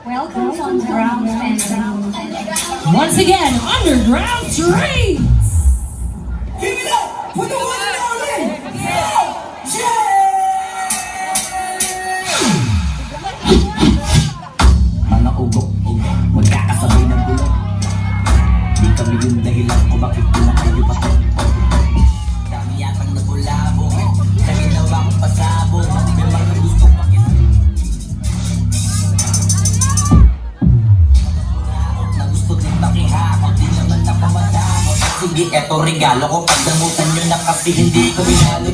Welcome to Underground Fantasy. Once again, Underground Dreams! Give it up for the one and only Mga ugok, magkakasabay ng bulok. Di kami yung dahilan kung bakit pinakayo pa to. Dami yatang nabulabo, kami nawa akong pasabog. May mga gustong pakita na gusto din makihakot, di naman ako matakot. Sige, eto regalo ko, pagdamutan nyo na kasi hindi ko binalo.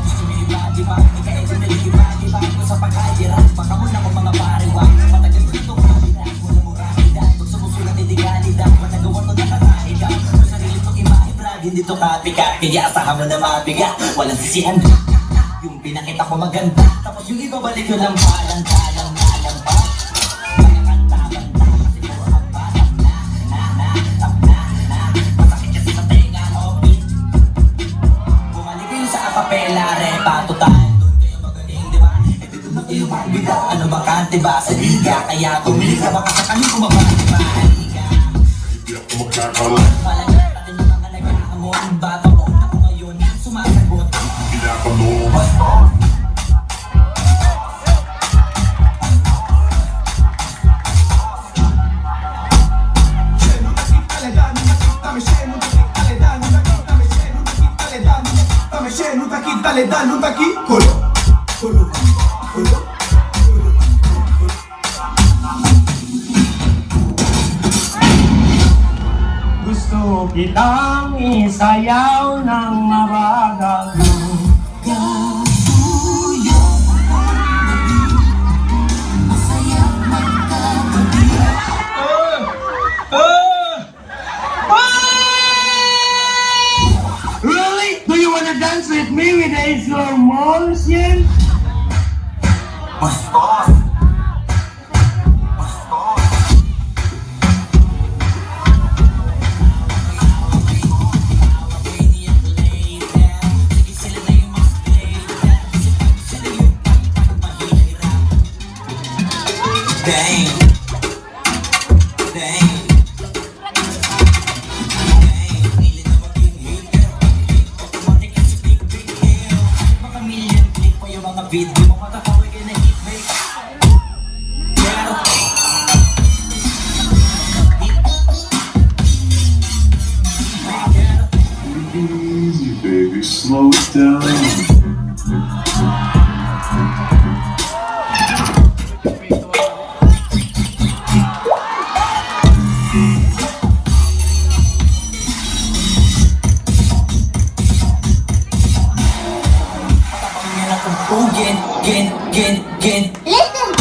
Gusto nyo iba-iba, hindi ka ito na iba-iba ko sa pag-ayiran. Baka muna ko mga pariwang, matagal dito ko nabilang, mula murahida. Pag sumusulat, hindi ganida, managawa to nakakahida. Kung sarili kong imahe-brag, hindi to copycat, kaya asahan mo na mabiga, walang sisihan. Yung pinakita ko maganda, tapos yung iba balik yun lang palang-palang pa. Mga kanta-kanta, kasi puro ang balang na. Masakit kasi sa tenga, opit. Bumalik kayo sa akapela, repa, total. Doon kayo magaling, di ba? E dito na kayo magbida. Ano ba kante ba sa liga? Kaya tumili ka baka sa kanil kumabati ba? Liga. Hindi ako magkakala. Palagay natin yung mga nag-aamon. Bata mo ako ngayon, sumasagot. Pinakalumas. Gusto kitang isayaw ng mabagal. Really? Do you wanna dance with me with a slow motion? Dang. Video mo matatawag kayo na hitmake. Pero Easy, baby, slow it down. Gen. Listen!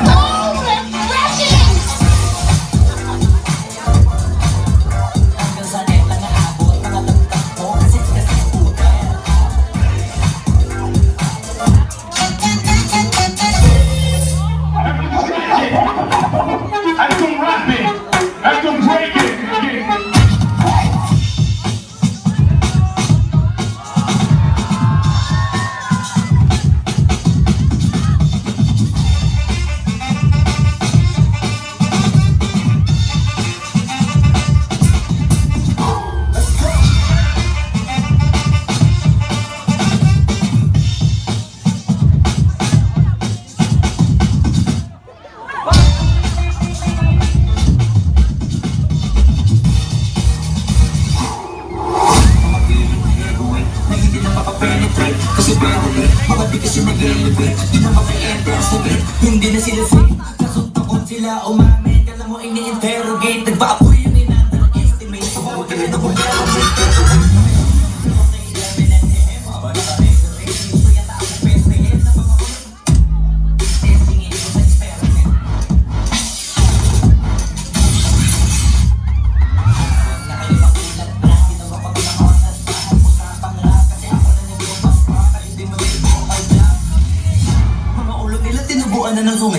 So refreshing! I can rap it. I can break it. Kasi barely, mga bigas yung nag-elevate. Di na maka-intercept. Hindi na sila safe. Kasuntakon sila umamin. Kala mo ini-interrogate. Nagpa-apoy yung in-underestimate. Pabuti rin ako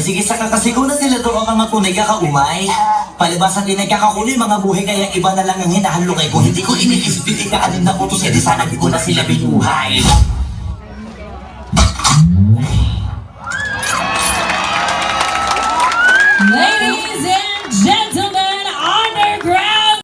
Sige, Tsaka kasi kung na sila doon ang mga tunay kakaumay. Palibasan din nagkakakuloy mga buhay kaya iba na lang ang hinahalukay. Kung hindi ko iniisip yung ikaanin na putos, edi sana di ko na sila binuhay. Ladies and